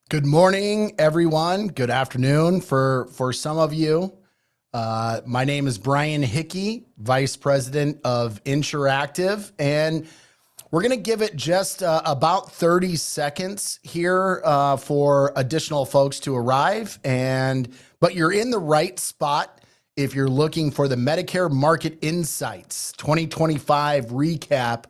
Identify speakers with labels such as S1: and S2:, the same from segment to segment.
S1: Good morning, everyone. Good afternoon for some of you. My name is Brian Hickey, Vice President of Insuractive, and we're going to give it just about 30 seconds here for additional folks to arrive. But you're in the right spot if you're looking for the Medicare Market Insights 2025 recap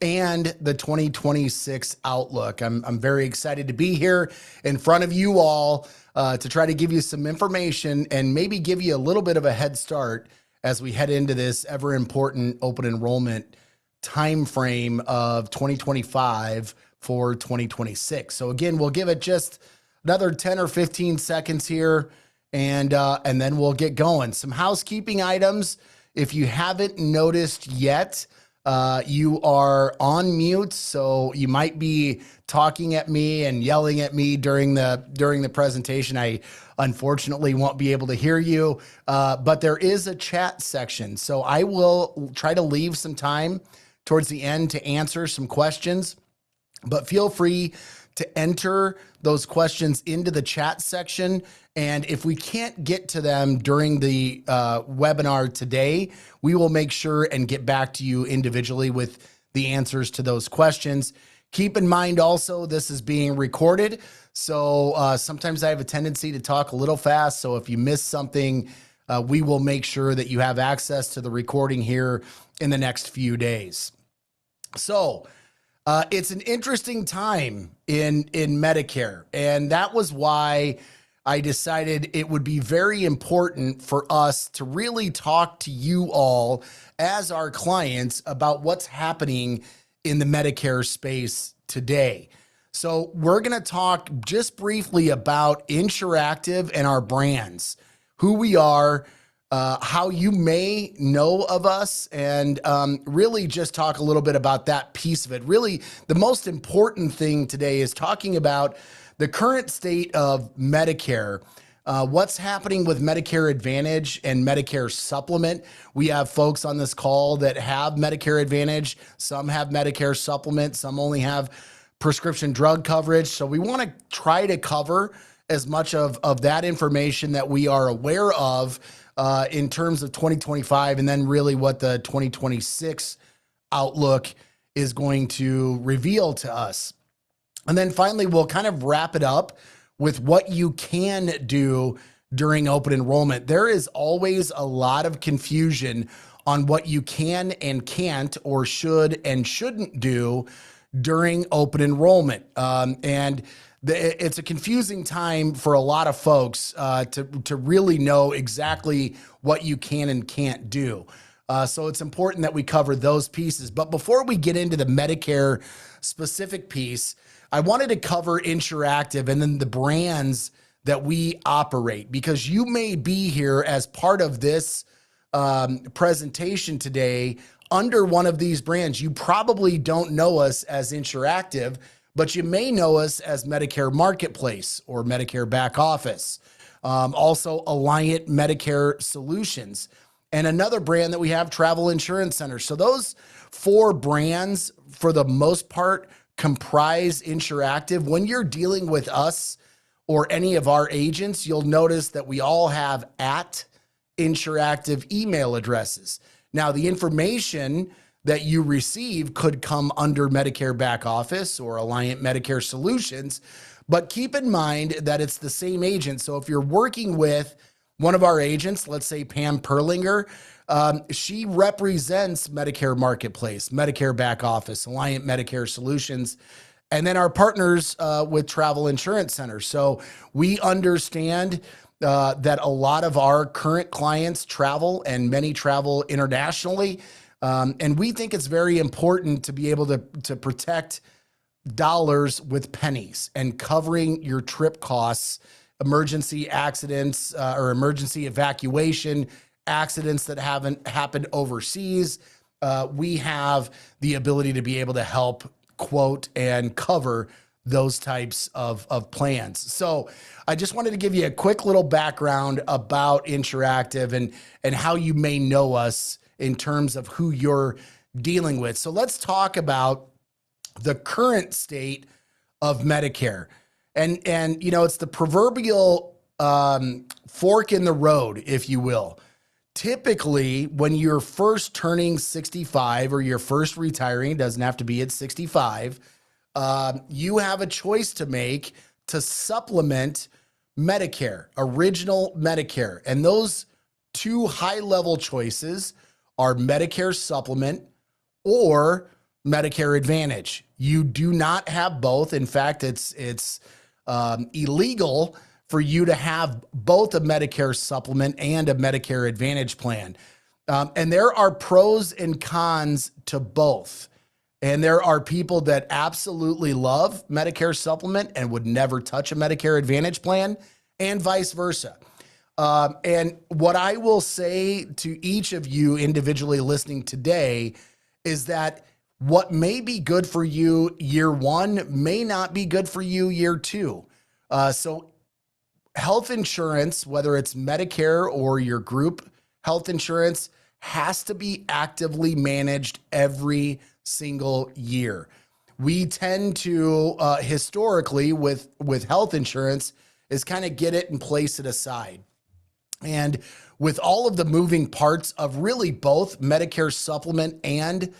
S1: and the 2026 outlook. I'm very excited to be here in front of you all to try to give you some information and maybe give you a little bit of a head start as we head into this ever important open enrollment time frame of 2025 for 2026. So again, we'll give it just another 10 or 15 seconds here and then we'll get going. Some housekeeping items. If you haven't noticed yet, you are on mute, so you might be talking at me and yelling at me during the presentation. I unfortunately won't be able to hear you, but there is a chat section. So I will try to leave some time towards the end to answer some questions, but feel free to enter those questions into the chat section. And if we can't get to them during the webinar today, we will make sure and get back to you individually with the answers to those questions. Keep in mind also, this is being recorded. So sometimes I have a tendency to talk a little fast. So if you miss something, we will make sure that you have access to the recording here in the next few days. So it's an interesting time in Medicare, and that was why I decided it would be very important for us to really talk to you all as our clients about what's happening in the Medicare space today. So we're going to talk just briefly about Insuractive and our brands, who we are, how you may know of us, and really just talk a little bit about that piece of it. Really, the most important thing today is talking about the current state of Medicare, what's happening with Medicare Advantage and Medicare Supplement. We have folks on this call that have Medicare Advantage. Some have Medicare Supplement. Some only have prescription drug coverage. So we want to try to cover as much of that information that we are aware of in terms of 2025, and then really what the 2026 outlook is going to reveal to us. And then finally, we'll kind of wrap it up with what you can do during open enrollment. There is always a lot of confusion on what you can and can't, or should and shouldn't do during open enrollment. It's a confusing time for a lot of folks to really know exactly what you can and can't do. So it's important that we cover those pieces. But before we get into the Medicare specific piece, I wanted to cover Insuractive and then the brands that we operate, because you may be here as part of this presentation today under one of these brands. You probably don't know us as Insuractive, but you may know us as Medicare Marketplace or Medicare Back Office. Also Alliant Medicare Solutions, and another brand that we have, Travel Insurance Center. So those four brands, for the most part, comprise Insuractive. When you're dealing with us or any of our agents, you'll notice that we all have @Insuractive email addresses. Now, the information that you receive could come under Medicare Back Office or Alliant Medicare Solutions, but keep in mind that it's the same agent. So if you're working with one of our agents, let's say Pam Perlinger, she represents Medicare Marketplace, Medicare Back Office, Alliant Medicare Solutions, and then our partners with Travel Insurance Center. So we understand that a lot of our current clients travel, and many travel internationally. And we think it's very important to be able to protect dollars with pennies and covering your trip costs, emergency accidents or emergency evacuation, accidents that haven't happened overseas. We have the ability to be able to help quote and cover those types of plans. So I just wanted to give you a quick little background about Insuractive and how you may know us in terms of who you're dealing with. So let's talk about the current state of Medicare. And it's the proverbial fork in the road, if you will. Typically, when you're first turning 65 or you're first retiring, it doesn't have to be at 65, you have a choice to make to supplement Medicare, original Medicare. And those two high-level choices are Medicare Supplement or Medicare Advantage. You do not have both. In fact, it's illegal for you to have both a Medicare Supplement and a Medicare Advantage plan. And there are pros and cons to both. And there are people that absolutely love Medicare Supplement and would never touch a Medicare Advantage plan, and vice versa. And what I will say to each of you individually listening today is that what may be good for you year one may not be good for you year two. So health insurance, whether it's Medicare or your group health insurance, has to be actively managed every single year. We tend to, historically, with health insurance, is kind of get it and place it aside. And with all of the moving parts of really both Medicare Supplement and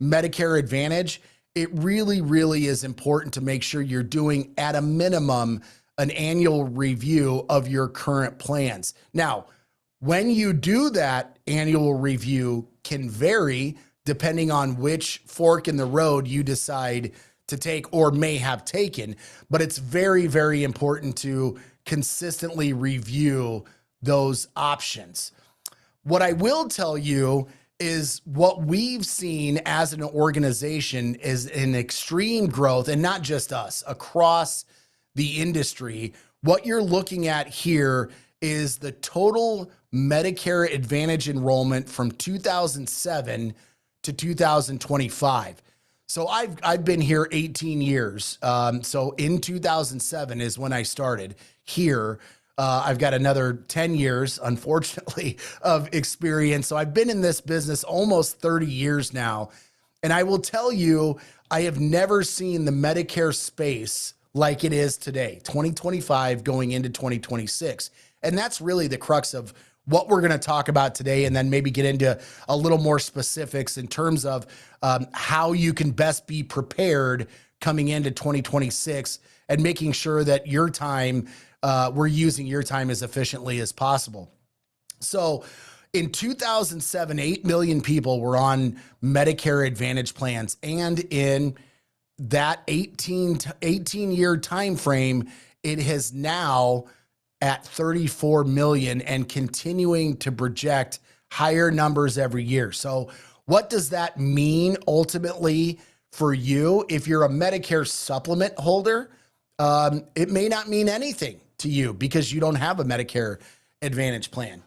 S1: Medicare Advantage, it really, really is important to make sure you're doing, at a minimum, an annual review of your current plans. Now, when you do that annual review can vary depending on which fork in the road you decide to take or may have taken, but it's very, very important to consistently review those options. What I will tell you is what we've seen as an organization is an extreme growth, and not just us, across the industry. What you're looking at here is the total Medicare Advantage enrollment from 2007 to 2025. So I've been here 18 years. So in 2007 is when I started here. I've got another 10 years, unfortunately, of experience. So I've been in this business almost 30 years now. And I will tell you, I have never seen the Medicare space like it is today, 2025 going into 2026. And that's really the crux of what we're going to talk about today, and then maybe get into a little more specifics in terms of how you can best be prepared coming into 2026 and making sure that your time, we're using your time as efficiently as possible. So in 2007, 8 million people were on Medicare Advantage plans, and in that 18-year time frame, it has now at 34 million and continuing to project higher numbers every year. So what does that mean ultimately for you? If you're a Medicare Supplement holder, it may not mean anything to you because you don't have a Medicare Advantage plan.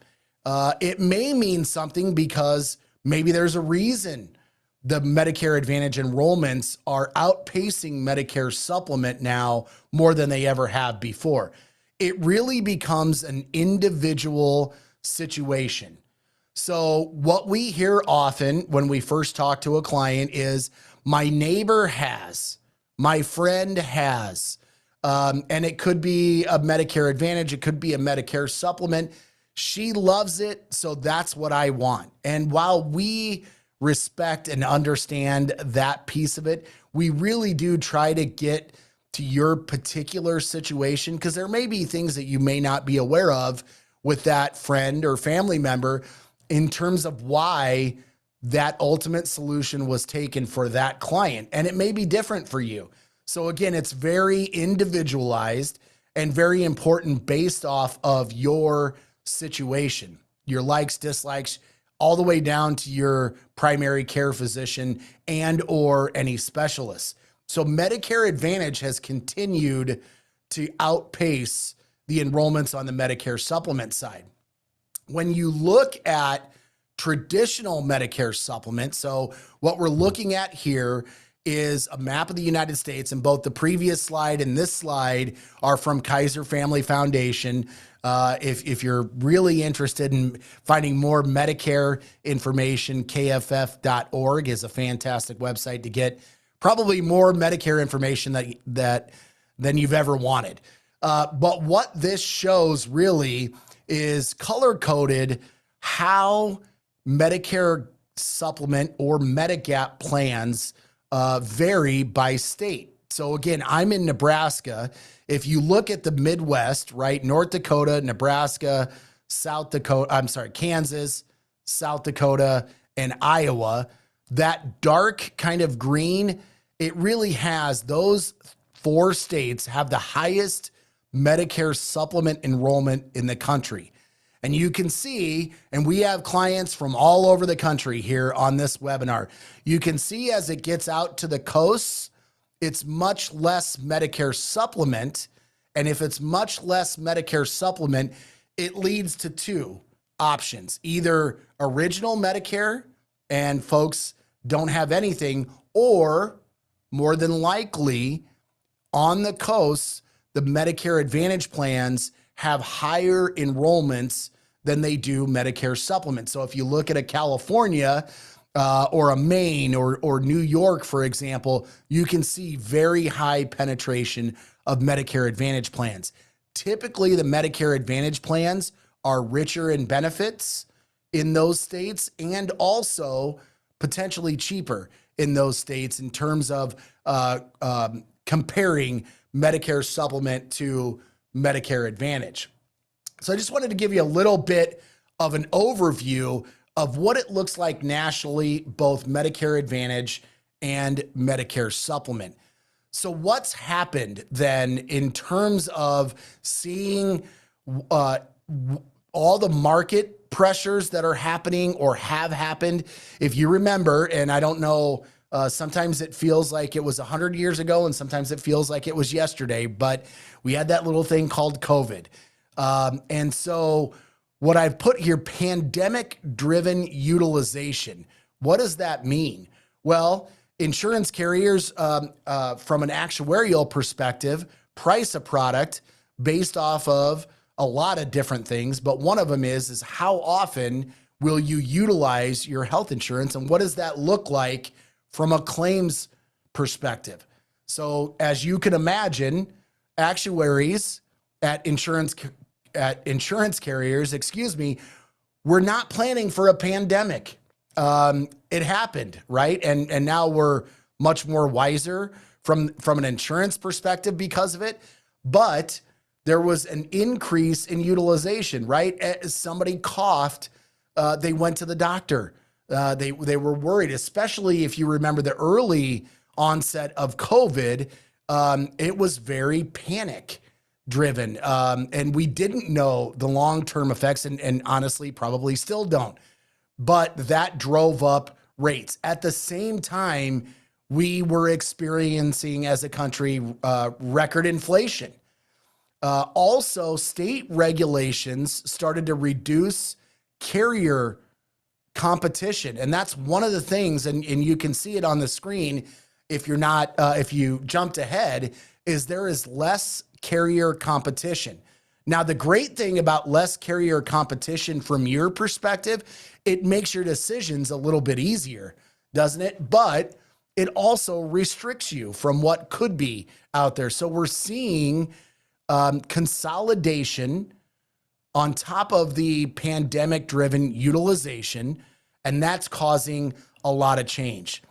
S1: It may mean something because maybe there's a reason the Medicare Advantage enrollments are outpacing Medicare Supplement now more than they ever have before. It really becomes an individual situation. So what we hear often when we first talk to a client is, my neighbor has, my friend has, and it could be a Medicare Advantage, it could be a Medicare Supplement. She loves it, so that's what I want. And while we respect and understand that piece of it, we really do try to get to your particular situation, because there may be things that you may not be aware of with that friend or family member in terms of why that ultimate solution was taken for that client. And it may be different for you. So again, it's very individualized and very important based off of your situation, your likes, dislikes, all the way down to your primary care physician and or any specialists. So Medicare Advantage has continued to outpace the enrollments on the Medicare Supplement side. When you look at traditional Medicare Supplement, so what we're looking at here is a map of the United States, and both the previous slide and this slide are from Kaiser Family Foundation. If you're really interested in finding more Medicare information, kff.org is a fantastic website to get probably more Medicare information that than you've ever wanted. But what this shows really is color-coded how Medicare supplement or Medigap plans vary by state. So again, I'm in Nebraska. If you look at the Midwest, right, North Dakota, Nebraska, Kansas, South Dakota, and Iowa, that dark kind of green, it really has, those 4 states have the highest Medicare supplement enrollment in the country. And you can see, and we have clients from all over the country here on this webinar. You can see as it gets out to the coasts, it's much less Medicare supplement. And if it's much less Medicare supplement, it leads to 2 options: either original Medicare and folks don't have anything, or more than likely on the coasts, the Medicare Advantage plans have higher enrollments than they do Medicare supplement. So if you look at a California or a Maine or New York, for example, you can see very high penetration of Medicare Advantage plans. Typically, the Medicare Advantage plans are richer in benefits in those states and also potentially cheaper in those states in terms of comparing Medicare supplement to Medicare Advantage. So I just wanted to give you a little bit of an overview of what it looks like nationally, both Medicare Advantage and Medicare supplement. So what's happened then in terms of seeing all the market pressures that are happening or have happened? If you remember, and I don't know, sometimes it feels like it was 100 years ago and sometimes it feels like it was yesterday, but we had that little thing called COVID. And so what I've put here, pandemic-driven utilization. What does that mean? Well, insurance carriers, from an actuarial perspective, price a product based off of a lot of different things, but one of them is how often will you utilize your health insurance, and what does that look like from a claims perspective? So as you can imagine, actuaries at insurance carriers, we're not planning for a pandemic. It happened, right? And now we're much more wiser from an insurance perspective because of it. But there was an increase in utilization, right? As somebody coughed, they went to the doctor. They were worried, especially if you remember the early onset of COVID. It was very panic driven. And we didn't know the long-term effects and honestly probably still don't, but that drove up rates. At the same time, we were experiencing as a country record inflation. Also, state regulations started to reduce carrier competition. And that's one of the things, and you can see it on the screen if you're not, if you jumped ahead, is there is less carrier competition. Now, the great thing about less carrier competition from your perspective, it makes your decisions a little bit easier, doesn't it? But it also restricts you from what could be out there. So we're seeing consolidation on top of the pandemic-driven utilization, and that's causing a lot of change.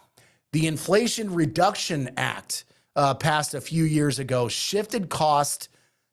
S1: The Inflation Reduction Act passed a few years ago, shifted cost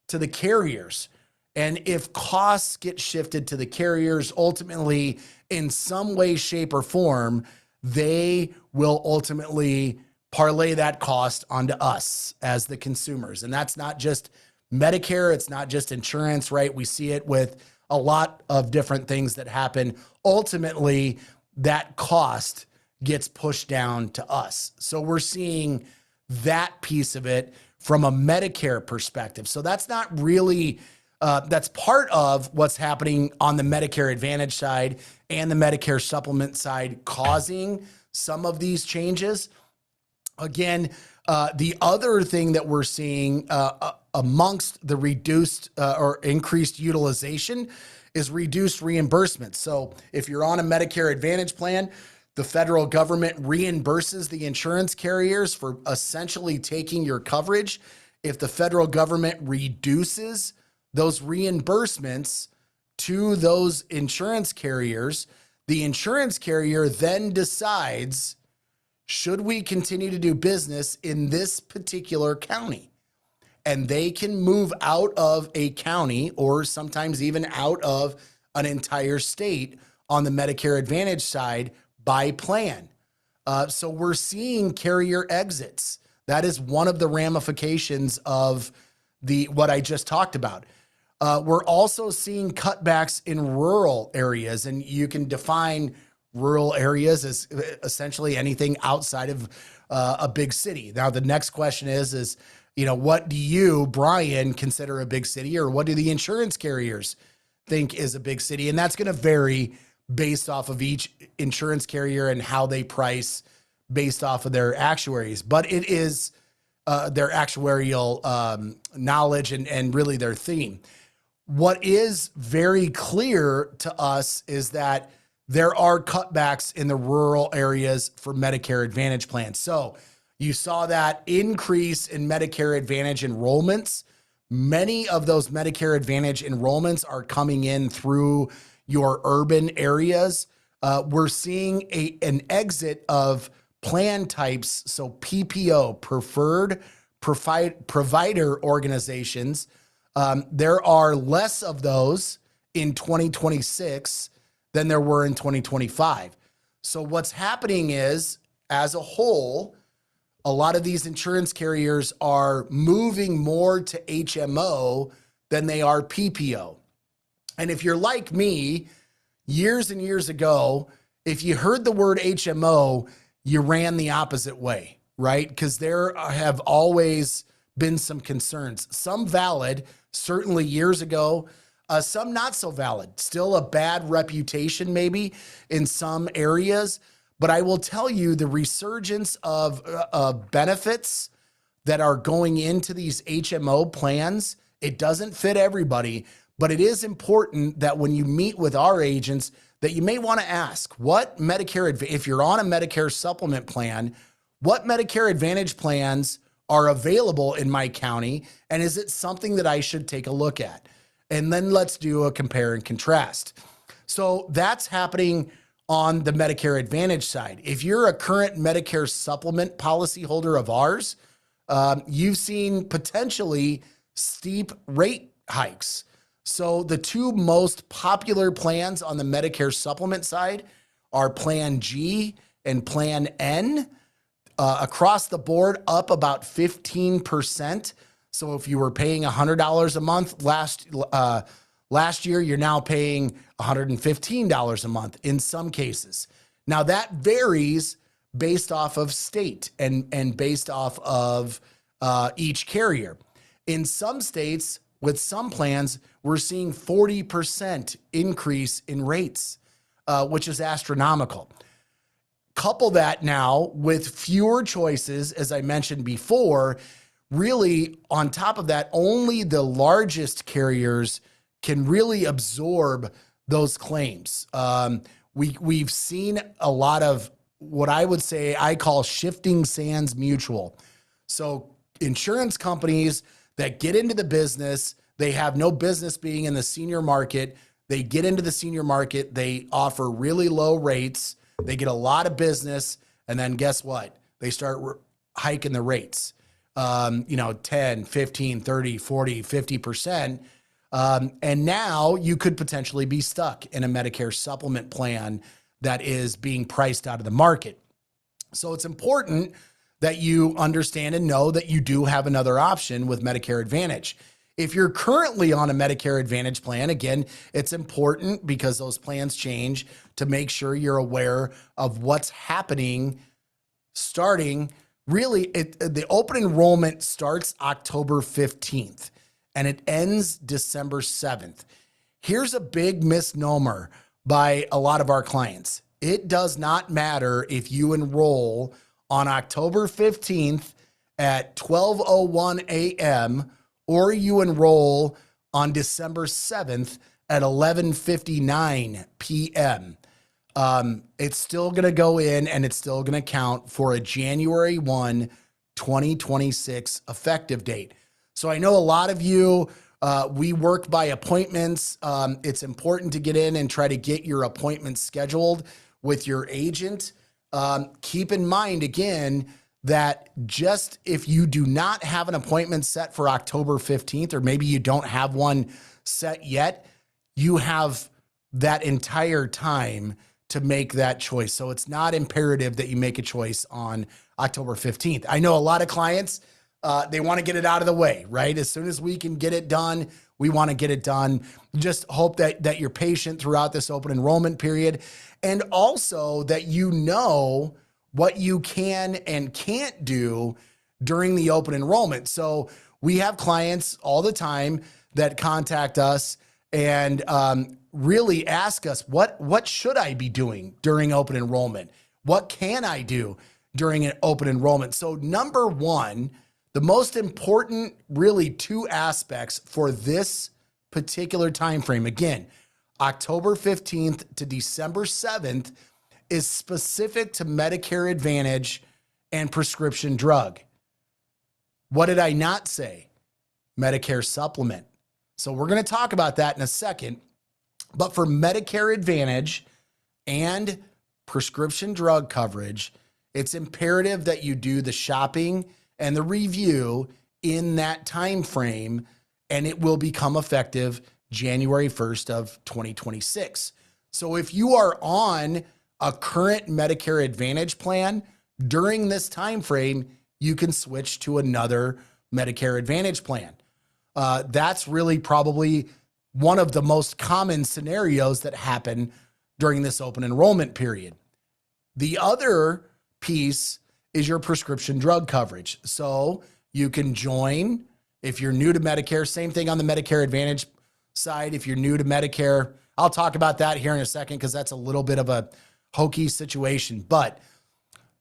S1: to the carriers. And if costs get shifted to the carriers, ultimately, in some way, shape, or form, they will ultimately parlay that cost onto us as the consumers. And that's not just Medicare, it's not just insurance, right? We see it with a lot of different things that happen. Ultimately, that cost gets pushed down to us. So we're seeing that piece of it from a Medicare perspective. So that's not really, that's part of what's happening on the Medicare Advantage side and the Medicare supplement side, causing some of these changes. Again, the other thing that we're seeing amongst the reduced or increased utilization is reduced reimbursement. So if you're on a Medicare Advantage plan, the federal government reimburses the insurance carriers for essentially taking your coverage if the federal government reduces those reimbursements to those insurance carriers, the insurance carrier then decides, should we continue to do business in this particular county? And they can move out of a county or sometimes even out of an entire state on the Medicare Advantage side by plan. So we're seeing carrier exits. That is one of the ramifications of what I just talked about. We're also seeing cutbacks in rural areas, and you can define rural areas as essentially anything outside of a big city. Now, the next question is, what do you, Brian, consider a big city, or what do the insurance carriers think is a big city? And that's going to vary based off of each insurance carrier and how they price based off of their actuaries. But it is their actuarial knowledge and really their theme. What is very clear to us is that there are cutbacks in the rural areas for Medicare Advantage plans. So you saw that increase in Medicare Advantage enrollments. Many of those Medicare Advantage enrollments are coming in through your urban areas. We're seeing an exit of plan types, so PPO, preferred provider organizations. There are less of those in 2026 than there were in 2025. So what's happening is, as a whole, a lot of these insurance carriers are moving more to HMO than they are PPO. And if you're like me, years and years ago, if you heard the word HMO, you ran the opposite way, right? Because there have always been some concerns, some valid, certainly years ago, some not so valid, still a bad reputation maybe in some areas. But I will tell you, the resurgence of benefits that are going into these HMO plans, it doesn't fit everybody, but it is important that when you meet with our agents, that you may want to ask, what Medicare, if you're on a Medicare supplement plan, what Medicare Advantage plans are available in my county, and is it something that I should take a look at? And then let's do a compare and contrast. So that's happening on the Medicare Advantage side. If you're a current Medicare supplement policyholder of ours, you've seen potentially steep rate hikes. So the two most popular plans on the Medicare supplement side are Plan G and Plan N. Across the board, up about 15%. So if you were paying $100 a month last year, you're now paying $115 a month in some cases. Now that varies based off of state and based off of each carrier. In some states, with some plans, we're seeing 40% increase in rates, which is astronomical. Couple that now with fewer choices, as I mentioned before. Really, on top of that, only the largest carriers can really absorb those claims. We've seen a lot of what I would say I call shifting sands mutual. So insurance companies that get into the business, they have no business being in the senior market. They get into the senior market, they offer really low rates, they get a lot of business, and then guess what? They start hiking the rates. 10, 15, 30, 40, 50%. And now you could potentially be stuck in a Medicare supplement plan that is being priced out of the market. So it's important that you understand and know that you do have another option with Medicare Advantage. If you're currently on a Medicare Advantage plan, again, it's important because those plans change to make sure you're aware of what's happening starting. Really, the open enrollment starts October 15th and it ends December 7th. Here's a big misnomer by a lot of our clients. It does not matter if you enroll on October 15th at 12:01 a.m. or you enroll on December 7th at 11:59 p.m. It's still going to go in and it's still going to count for a January 1, 2026 effective date. So I know a lot of you, we work by appointments. It's important to get in and try to get your appointment scheduled with your agent. Keep in mind, again, that just if you do not have an appointment set for October 15th, or maybe you don't have one set yet, you have that entire time to make that choice. So it's not imperative that you make a choice on October 15th. I know a lot of clients, they want to get it out of the way, right? As soon as we can get it done, we want to get it done. Just hope that you're patient throughout this open enrollment period, and also that you know what you can and can't do during the open enrollment. So we have clients all the time that contact us and really ask us, what should I be doing during open enrollment? What can I do during an open enrollment? So number one, the most important, really, two aspects for this particular time frame, again, October 15th to December 7th, is specific to Medicare Advantage and prescription drug. What did I not say? Medicare Supplement. So we're going to talk about that in a second. But for Medicare Advantage and prescription drug coverage, it's imperative that you do the shopping and the review in that time frame, and it will become effective January 1st of 2026. So if you are on a current Medicare Advantage plan during this time frame, you can switch to another Medicare Advantage plan. That's really probably one of the most common scenarios that happen during this open enrollment period. The other piece is your prescription drug coverage. So you can join if you're new to Medicare. Same thing on the Medicare Advantage side. If you're new to Medicare, I'll talk about that here in a second because that's a little bit of a hokey situation. But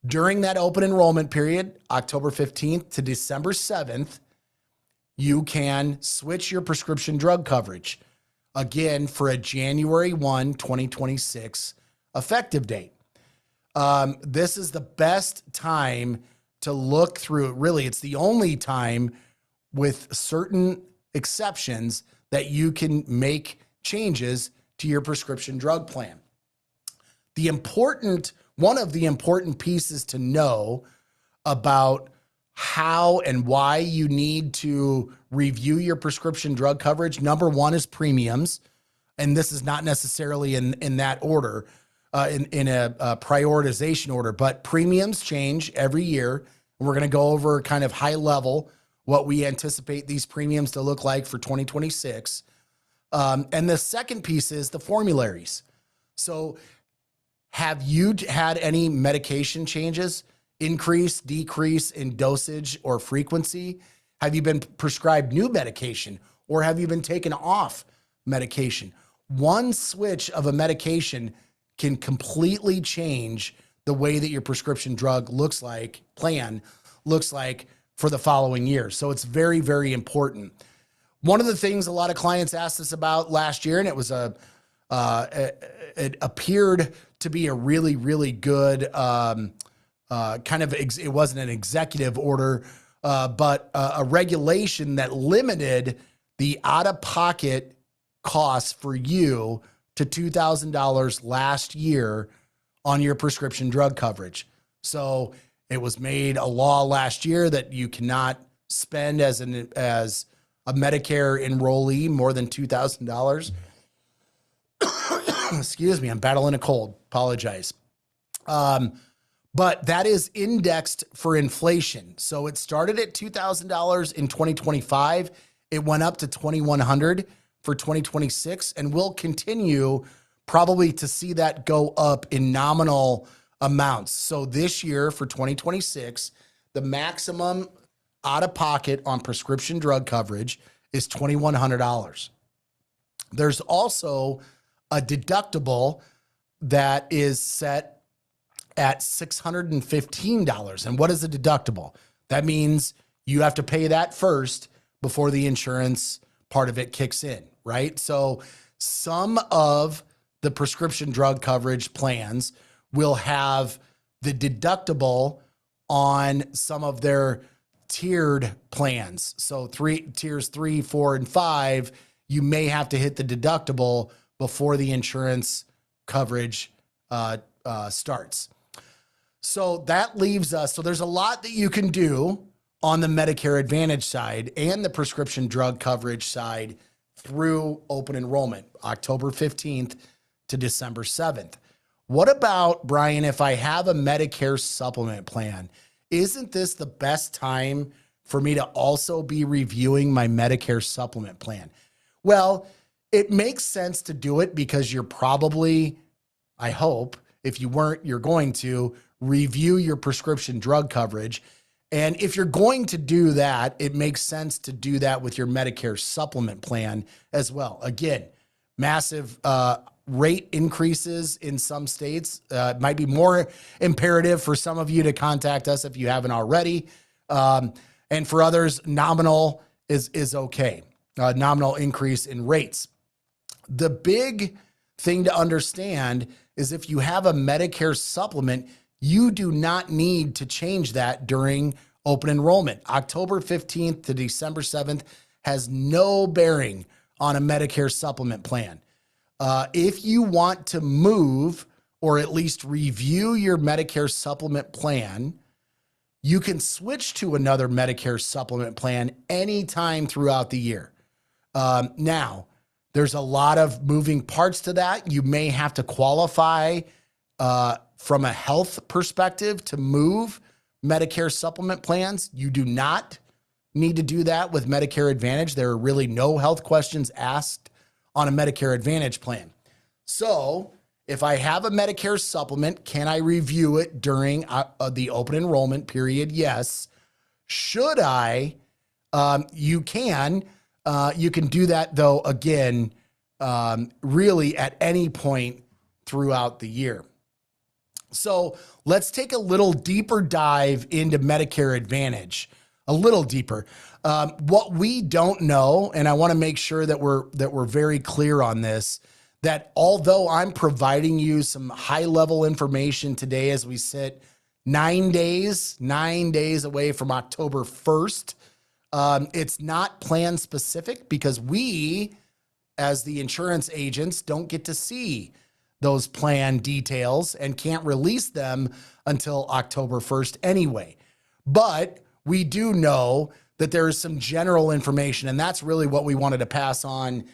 S1: during that open enrollment period, October 15th to December 7th, you can switch your prescription drug coverage, again, for a January 1, 2026 effective date. This is the best time to look through it. Really, it's the only time, with certain exceptions, that you can make changes to your prescription drug plan. One of the important pieces to know about how and why you need to review your prescription drug coverage, number one is premiums. And this is not necessarily in that order, in a prioritization order, but premiums change every year. And we're going to go over kind of high level what we anticipate these premiums to look like for 2026. And the second piece is the formularies. So have you had any medication changes, increase, decrease in dosage or frequency? Have you been prescribed new medication, or have you been taken off medication? One switch of a medication can completely change the way that your prescription drug plan looks like for the following year. So it's very, very important. One of the things a lot of clients asked us about last year, and it was it appeared to be a really, really good it wasn't an executive order, but a regulation that limited the out-of-pocket costs for you to $2,000 last year on your prescription drug coverage. So it was made a law last year that you cannot spend as a Medicare enrollee more than $2,000. Excuse me, I'm battling a cold. Apologize. But that is indexed for inflation. So it started at $2,000 in 2025. It went up to $2,100 for 2026, and we'll continue probably to see that go up in nominal amounts. So this year for 2026, the maximum out of pocket on prescription drug coverage is $2,100. There's also a deductible that is set at $615. And what is a deductible? That means you have to pay that first before the insurance part of it kicks in, right? So some of the prescription drug coverage plans will have the deductible on some of their tiered plans. So tiers 3, 4, and 5, you may have to hit the deductible before the insurance coverage starts. So that leaves us, so there's a lot that you can do on the Medicare Advantage side and the prescription drug coverage side through open enrollment, October 15th to December 7th. What about, Brian, if I have a Medicare supplement plan? Isn't this the best time for me to also be reviewing my Medicare supplement plan? Well, it makes sense to do it because you're probably, I hope, if you weren't, you're going to review your prescription drug coverage. And if you're going to do that, it makes sense to do that with your Medicare supplement plan as well. Again, massive rate increases in some states. It might be more imperative for some of you to contact us if you haven't already. And for others, nominal is okay. Nominal increase in rates. The big thing to understand is if you have a Medicare supplement, you do not need to change that during open enrollment. October 15th to December 7th has no bearing on a Medicare supplement plan. If you want to move or at least review your Medicare supplement plan, you can switch to another Medicare supplement plan anytime throughout the year. Now, there's a lot of moving parts to that. You may have to qualify from a health perspective to move Medicare supplement plans. You do not need to do that with Medicare Advantage. There are really no health questions asked on a Medicare Advantage plan. So if I have a Medicare supplement, can I review it during the open enrollment period? Yes. Should I? You can. You can do that, though, again, really at any point throughout the year. So let's take a little deeper dive into Medicare Advantage, a little deeper. What we don't know, and I want to make sure that we're very clear on this, that although I'm providing you some high-level information today as we sit 9 days away from October 1st, it's not plan specific because we, as the insurance agents, don't get to see those plan details and can't release them until October 1st anyway. But we do know that there is some general information, and that's really what we wanted to pass on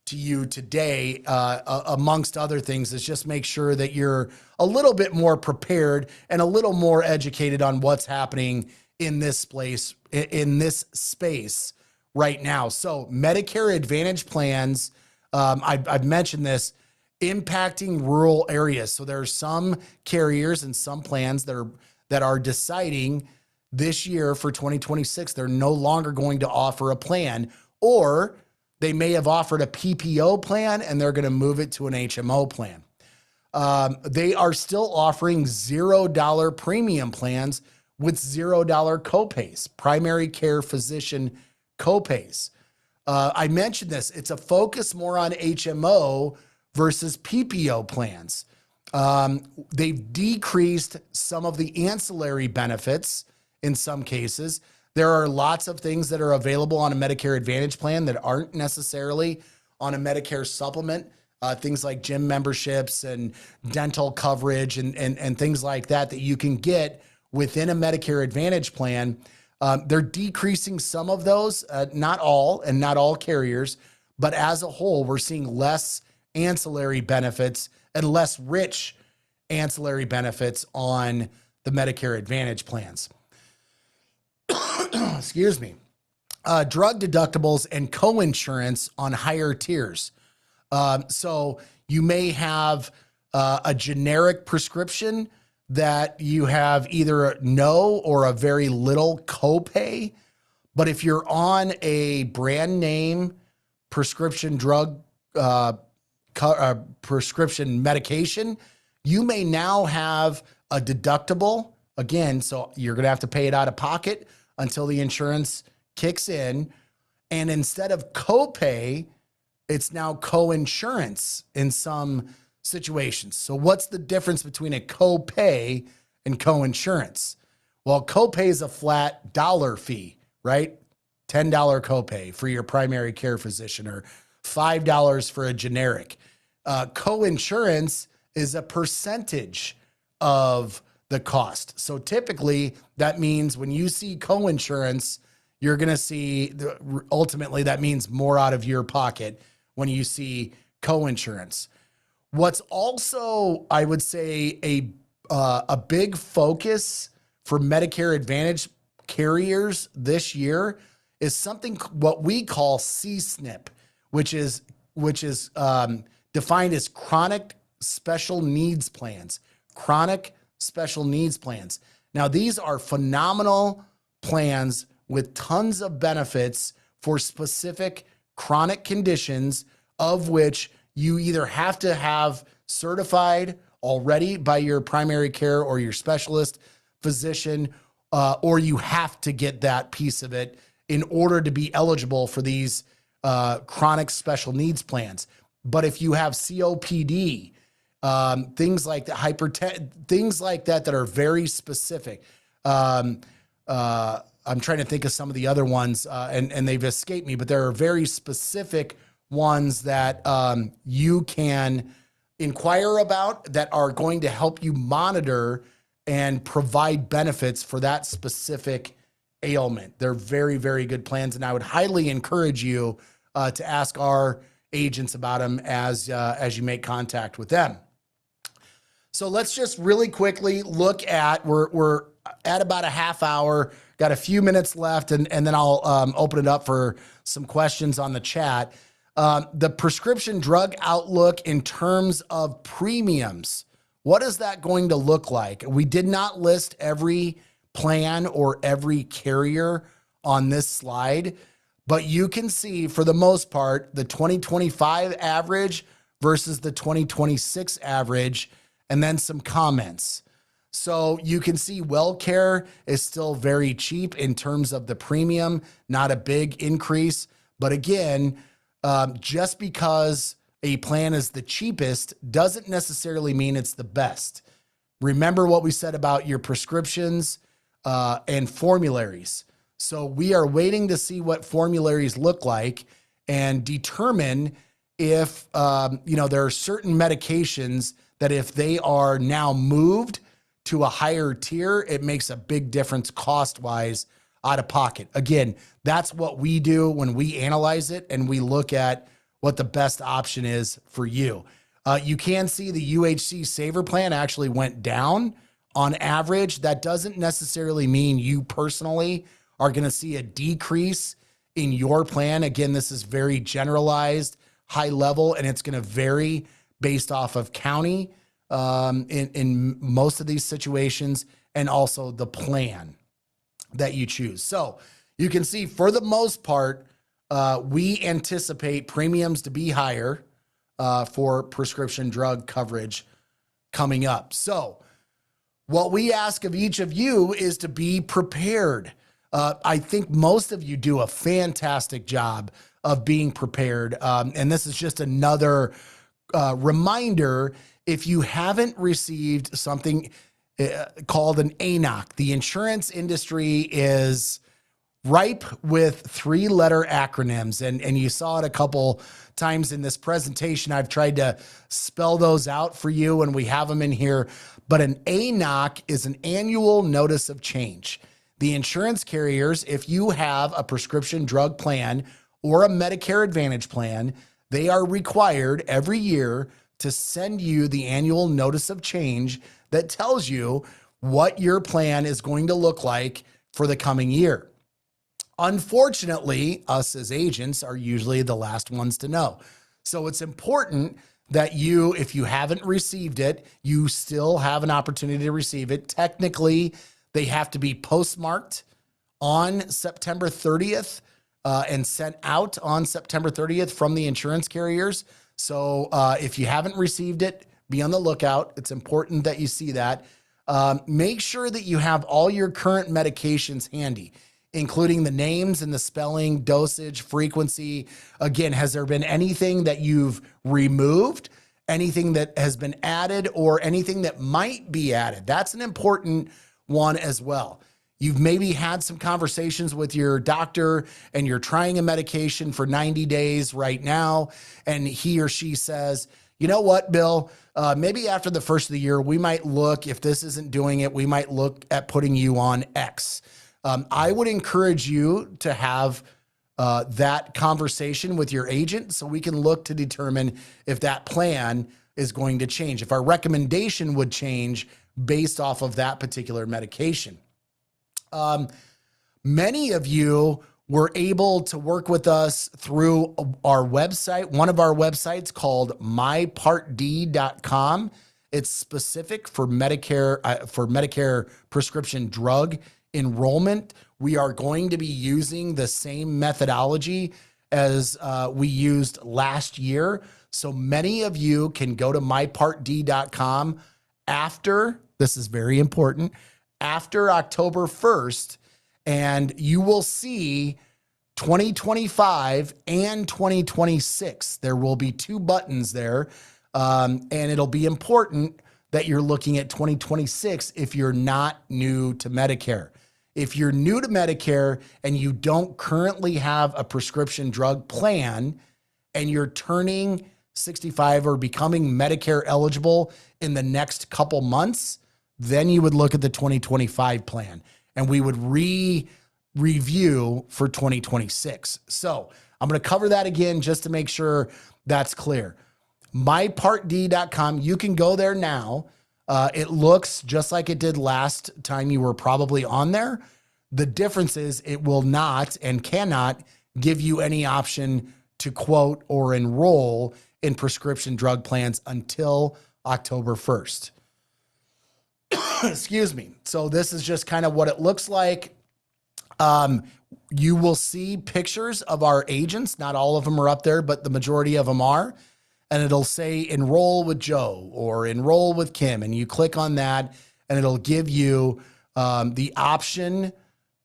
S1: to you today, amongst other things, is just make sure that you're a little bit more prepared and a little more educated on what's happening in this space right now. So Medicare Advantage plans, I've mentioned this, impacting rural areas. So there are some carriers and some plans that are deciding this year for 2026, they're no longer going to offer a plan, or they may have offered a PPO plan and they're going to move it to an HMO plan. They are still offering $0 premium plans with $0 copays, primary care physician copays. I mentioned this. It's a focus more on HMO versus PPO plans. They've decreased some of the ancillary benefits in some cases. There are lots of things that are available on a Medicare Advantage plan that aren't necessarily on a Medicare supplement. Things like gym memberships and dental coverage and things like that you can get within a Medicare Advantage plan. They're decreasing some of those, not all, and not all carriers, but as a whole, we're seeing less ancillary benefits and less rich ancillary benefits on the Medicare Advantage plans. Excuse me. Drug deductibles and co-insurance on higher tiers. So you may have a generic prescription that you have either no or a very little copay. But if you're on a brand name prescription drug, prescription medication, you may now have a deductible. Again, so you're going to have to pay it out of pocket until the insurance kicks in. And instead of copay, it's now co-insurance in some situations. So what's the difference between a copay and co-insurance? Well, copay is a flat dollar fee, right? $10 copay for your primary care physician or $5 for a generic. Co-insurance is a percentage of the cost. So typically that means when you see co-insurance, you're going to see, ultimately that means more out of your pocket when you see co-insurance. What's also, I would say, a big focus for Medicare Advantage carriers this year is something what we call CSNP, which is defined as chronic special needs plans. Chronic special needs plans. Now, these are phenomenal plans with tons of benefits for specific chronic conditions, of which you either have to have certified already by your primary care or your specialist physician, or you have to get that piece of it in order to be eligible for these chronic special needs plans. But if you have COPD, things like that, things like that are very specific. I'm trying to think of some of the other ones, and they've escaped me, but there are very specific ones that you can inquire about that are going to help you monitor and provide benefits for that specific ailment. They're very, very good plans, and I would highly encourage you to ask our agents about them as you make contact with them. So let's just really quickly look at, we're at about a half hour, got a few minutes left, and then I'll open it up for some questions on the chat. The prescription drug outlook in terms of premiums, what is that going to look like? We did not list every plan or every carrier on this slide, but you can see for the most part, the 2025 average versus the 2026 average, and then some comments. So you can see WellCare is still very cheap in terms of the premium, not a big increase. But again, just because a plan is the cheapest doesn't necessarily mean it's the best. Remember what we said about your prescriptions and formularies. So we are waiting to see what formularies look like and determine if, there are certain medications that if they are now moved to a higher tier, it makes a big difference cost-wise out of pocket. Again, that's what we do when we analyze it and we look at what the best option is for you. You can see the UHC Saver Plan actually went down on average. That doesn't necessarily mean you personally are going to see a decrease in your plan. Again, this is very generalized, high level, and it's going to vary based off of county in most of these situations, and also the plan that you choose. So you can see for the most part, we anticipate premiums to be higher for prescription drug coverage coming up. So what we ask of each of you is to be prepared. I think most of you do a fantastic job of being prepared. And this is just another reminder. If you haven't received something called an ANOC, the insurance industry is ripe with three-letter acronyms. And you saw it a couple times in this presentation. I've tried to spell those out for you, and we have them in here. But an ANOC is an annual notice of change. The insurance carriers, if you have a prescription drug plan or a Medicare Advantage plan, they are required every year to send you the annual notice of change that tells you what your plan is going to look like for the coming year. Unfortunately, us as agents are usually the last ones to know. So it's important that you, if you haven't received it, you still have an opportunity to receive it. Technically, they have to be postmarked on September 30th and sent out on September 30th from the insurance carriers. So if you haven't received it, be on the lookout. It's important that you see that. Make sure that you have all your current medications handy, including the names and the spelling, dosage, frequency. Again, has there been anything that you've removed, anything that has been added, or anything that might be added? That's an important one as well. You've maybe had some conversations with your doctor and you're trying a medication for 90 days right now. And he or she says, you know what, Bill, maybe after the first of the year, we might look, if this isn't doing it, we might look at putting you on X. I would encourage you to have that conversation with your agent so we can look to determine if that plan is going to change, if our recommendation would change based off of that particular medication. Many of you were able to work with us through our website, one of our websites called mypartd.com. It's specific for Medicare prescription drug enrollment. We are going to be using the same methodology as we used last year. So many of you can go to mypartd.com after, this is very important, after October 1st, and you will see 2025 and 2026. There will be two buttons there, and it'll be important that you're looking at 2026 if you're not new to Medicare. If you're new to Medicare and you don't currently have a prescription drug plan and you're turning 65 or becoming Medicare eligible in the next couple months, then you would look at the 2025 plan and we would review for 2026. So I'm going to cover that again just to make sure that's clear. mypartd.com, you can go there now. It looks just like it did last time you were probably on there. The difference is it will not and cannot give you any option to quote or enroll in prescription drug plans until October 1st. Excuse me. So this is just kind of what it looks like. You will see pictures of our agents. Not all of them are up there, but the majority of them are. And it'll say enroll with Joe or enroll with Kim. And you click on that and it'll give you the option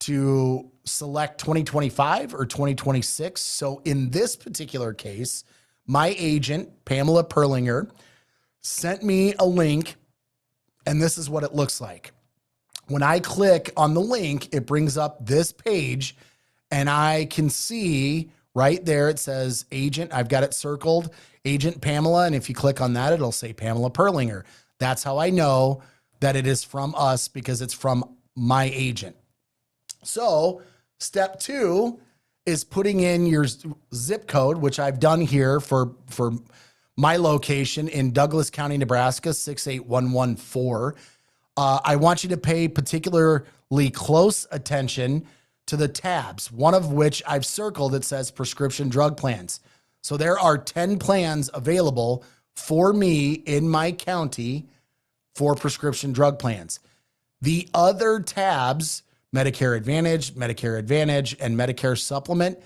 S1: to select 2025 or 2026. So in this particular case, my agent, Pamela Perlinger, sent me a link, and this is what it looks like. When I click on the link, it brings up this page, and I can see right there, it says agent, I've got it circled, Agent Pamela, and if you click on that, it'll say Pamela Perlinger. That's how I know that it is from us, because it's from my agent. So step 2 is putting in your zip code, which I've done here for my location in Douglas County, Nebraska, 68114. I want you to pay particularly close attention to the tabs, one of which I've circled. It says prescription drug plans. So there are 10 plans available for me in my county for prescription drug plans. The other tabs, Medicare Advantage, and Medicare Supplement,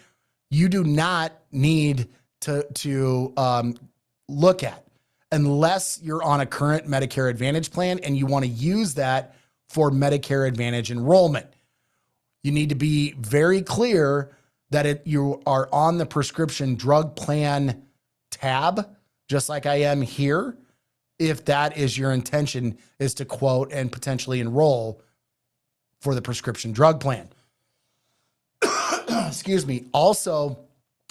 S1: you do not need to look at unless you're on a current Medicare Advantage plan and you want to use that for Medicare Advantage enrollment. You need to be very clear that you are on the prescription drug plan tab, just like I am here, if that is your intention, is to quote and potentially enroll for the prescription drug plan. Excuse me. Also,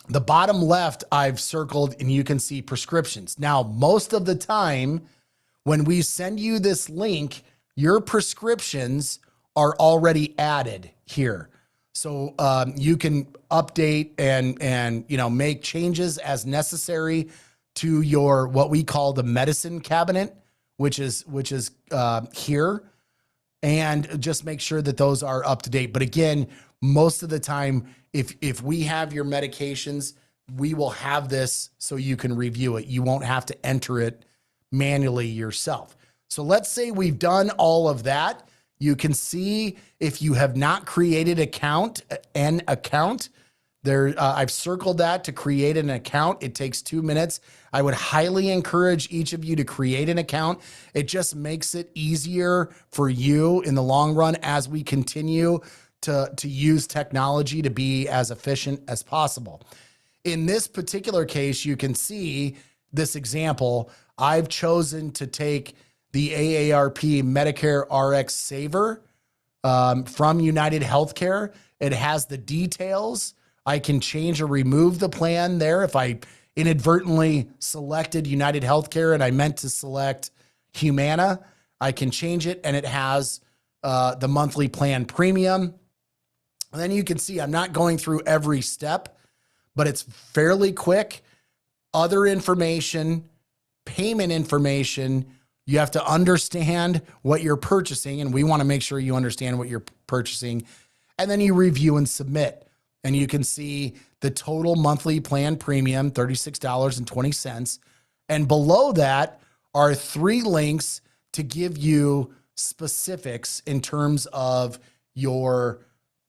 S1: the bottom left, I've circled, and you can see prescriptions. Now, most of the time, when we send you this link, your prescriptions are already added here. So you can update and make changes as necessary to your, what we call the medicine cabinet, which is here, and just make sure that those are up to date. But again, most of the time, if we have your medications, we will have this so you can review it. You won't have to enter it manually yourself. So let's say we've done all of that. You can see if you have not created an account there. I've circled that to create an account. It takes 2 minutes. I would highly encourage each of you to create an account. It just makes it easier for you in the long run as we continue to use technology to be as efficient as possible. In this particular case, you can see this example. I've chosen to take the AARP Medicare RX Saver from United Healthcare. It has the details. I can change or remove the plan there. If I inadvertently selected United Healthcare and I meant to select Humana, I can change it, and it has the monthly plan premium. And then you can see I'm not going through every step, but it's fairly quick. Other information, payment information, you have to understand what you're purchasing, and we want to make sure you understand what you're purchasing. And then you review and submit, and you can see the total monthly plan premium, $36.20. And below that are 3 links to give you specifics in terms of your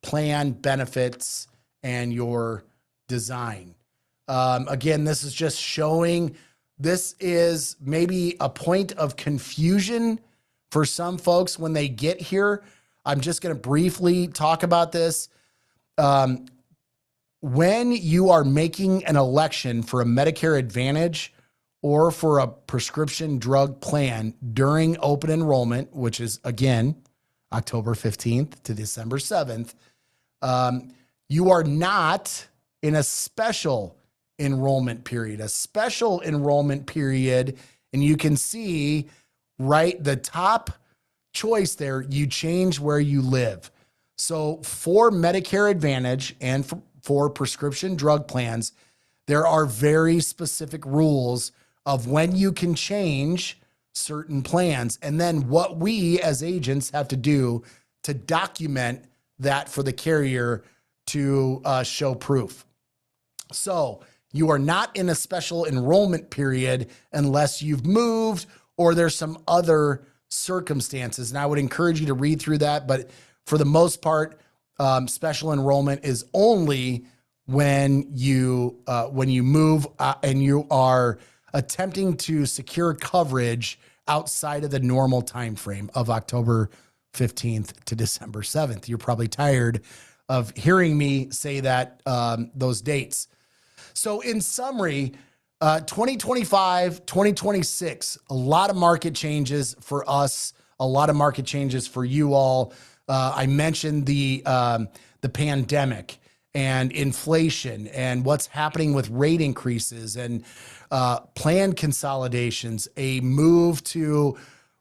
S1: plan benefits and your design. Again, this is just showing, this is maybe a point of confusion for some folks when they get here. I'm just going to briefly talk about this. When you are making an election for a Medicare Advantage or for a prescription drug plan during open enrollment, which is, again, October 15th to December 7th, you are not in a special enrollment period. A special enrollment period, and you can see right the top choice there, you change where you live. So for Medicare Advantage and for prescription drug plans, there are very specific rules of when you can change certain plans, and then what we as agents have to do to document that for the carrier to show proof. So you are not in a special enrollment period unless you've moved or there's some other circumstances. And I would encourage you to read through that. But for the most part, special enrollment is only when you move and you are attempting to secure coverage outside of the normal time frame of October 15th to December 7th. You're probably tired of hearing me say that, those dates. So in summary, 2025, 2026, a lot of market changes for us, a lot of market changes for you all. I mentioned the pandemic and inflation and what's happening with rate increases and plan consolidations, a move to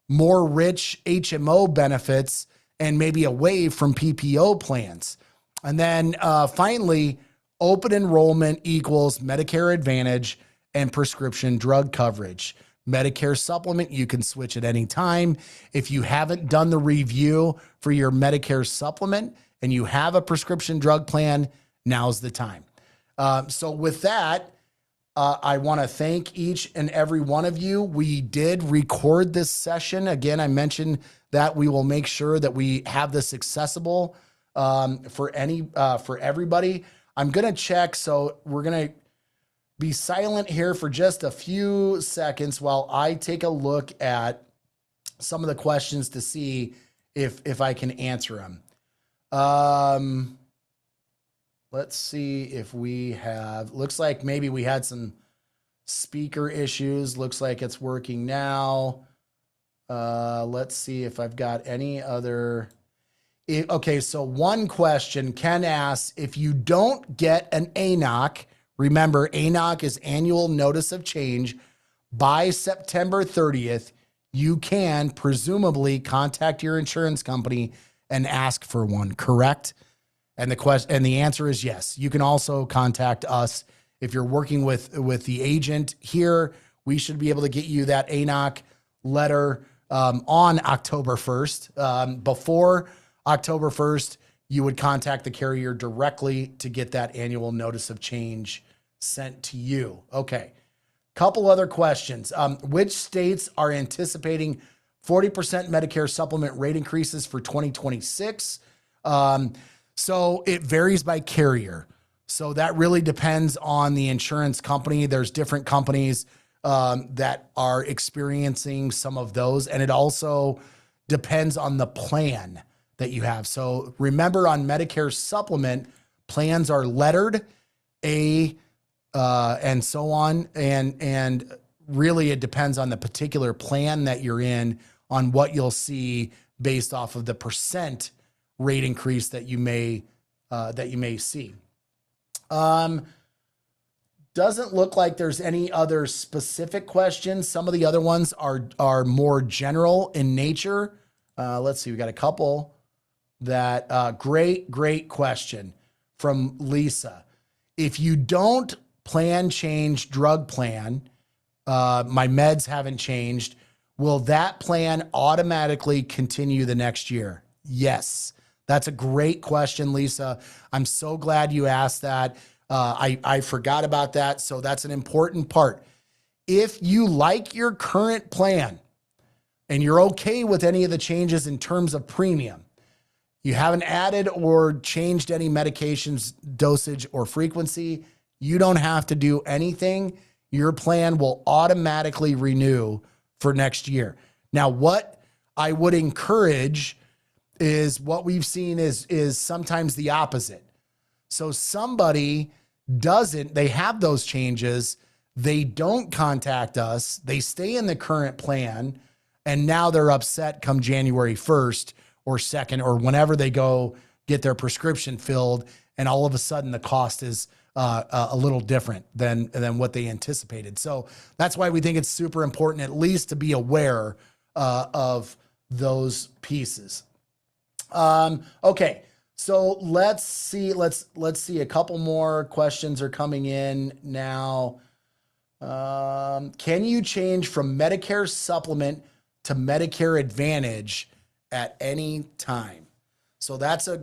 S1: more rich HMO benefits and maybe away from PPO plans. And then finally, open enrollment equals Medicare Advantage and prescription drug coverage. Medicare supplement, you can switch at any time. If you haven't done the review for your Medicare supplement and you have a prescription drug plan, now's the time. So with that, I want to thank each and every one of you. We did record this session. Again, I mentioned that we will make sure that we have this accessible for everybody. I'm going to check. So we're going to be silent here for just a few seconds while I take a look at some of the questions to see if I can answer them. Let's see if we have, looks like maybe we had some speaker issues. Looks like it's working now. Let's see if I've got any other. Okay, so one question, Ken asks, if you don't get an ANOC, remember ANOC is annual notice of change, by September 30th, you can presumably contact your insurance company and ask for one, correct? And the answer is yes. You can also contact us if you're working with the agent here. We should be able to get you that ANOC letter on October 1st. Before October 1st, you would contact the carrier directly to get that annual notice of change sent to you. Okay. Couple other questions. Which states are anticipating 40% Medicare supplement rate increases for 2026? So it varies by carrier. So that really depends on the insurance company. There's different companies that are experiencing some of those. And it also depends on the plan that you have. So remember, on Medicare supplement, plans are lettered A, and so on. And really it depends on the particular plan that you're in on what you'll see based off of the percent rate increase that you may see. Doesn't look like there's any other specific questions. Some of the other ones are more general in nature. Let's see, we got a couple that, great question from Lisa. If you don't plan change drug plan, my meds haven't changed, will that plan automatically continue the next year? Yes. That's a great question, Lisa. I'm so glad you asked that. I forgot about that. So that's an important part. If you like your current plan and you're okay with any of the changes in terms of premium, you haven't added or changed any medications, dosage, or frequency, you don't have to do anything. Your plan will automatically renew for next year. Now, what I would encourage is what we've seen is sometimes the opposite. So somebody they have those changes, they don't contact us, they stay in the current plan, and now they're upset come January 1st or 2nd or whenever they go get their prescription filled, and all of a sudden the cost is a little different than what they anticipated. So that's why we think it's super important at least to be aware of those pieces. Okay, so let's see a couple more questions are coming in now. Can you change from Medicare supplement to Medicare Advantage at any time? So that's a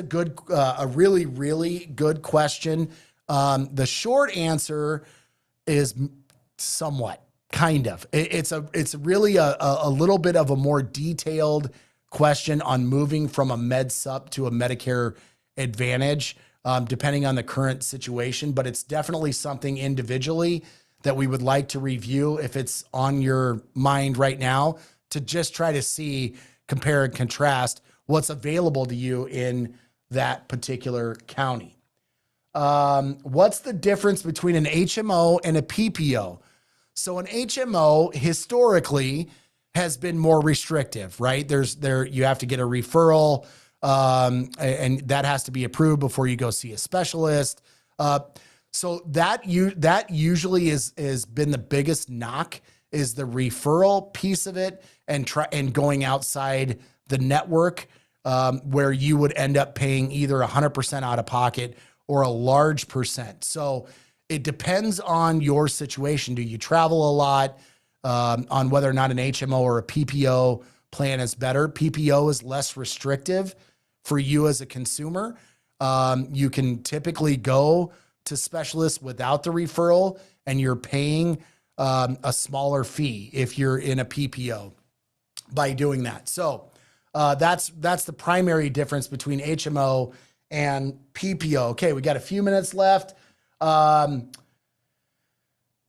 S1: good, a really, really good question. The short answer is somewhat, kind of. It's really a little bit of a more detailed question on moving from a Med Sup to a Medicare Advantage, depending on the current situation, but it's definitely something individually that we would like to review if it's on your mind right now, to just try to see, compare and contrast what's available to you in that particular county. What's the difference between an HMO and a PPO? So an HMO historically has been more restrictive, right? You have to get a referral, and that has to be approved before you go see a specialist. So that usually has been the biggest knock, is the referral piece of it, and going outside the network, where you would end up paying either 100% out of pocket or a large percent. So it depends on your situation. Do you travel a lot? On whether or not an HMO or a PPO plan is better. PPO is less restrictive for you as a consumer. You can typically go to specialists without the referral, and you're paying a smaller fee if you're in a PPO by doing that. So that's the primary difference between HMO and PPO. Okay, we got a few minutes left.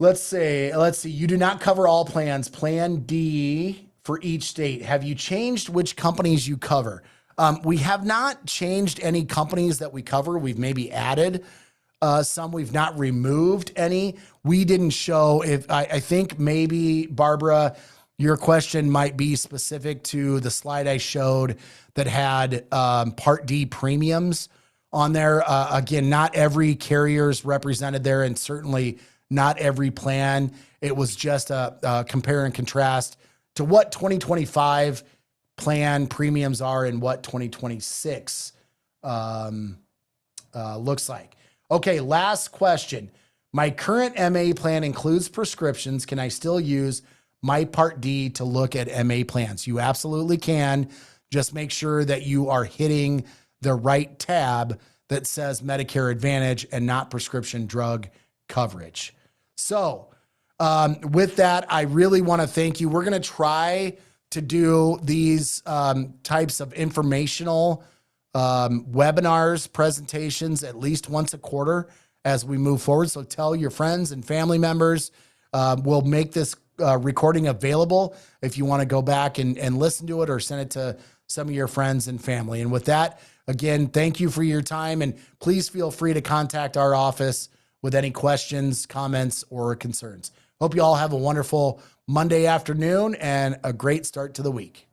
S1: Let's see. You do not cover all plans. Plan D for each state. Have you changed which companies you cover? We have not changed any companies that we cover. We've maybe added some. We've not removed any. We didn't show. I think maybe, Barbara, your question might be specific to the slide I showed that had Part D premiums on there. Again, not every carrier is represented there, and certainly not every plan. It was just a compare and contrast to what 2025 plan premiums are and what 2026 looks like. Okay, last question. My current MA plan includes prescriptions. Can I still use my Part D to look at MA plans? You absolutely can. Just make sure that you are hitting the right tab that says Medicare Advantage and not prescription drug coverage. So with that, I really want to thank you. We're going to try to do these types of informational webinars, presentations, at least once a quarter as we move forward. So tell your friends and family members. We'll make this recording available if you want to go back and listen to it, or send it to some of your friends and family. And with that, again, thank you for your time, and please feel free to contact our office with any questions, comments, or concerns. Hope you all have a wonderful Monday afternoon and a great start to the week.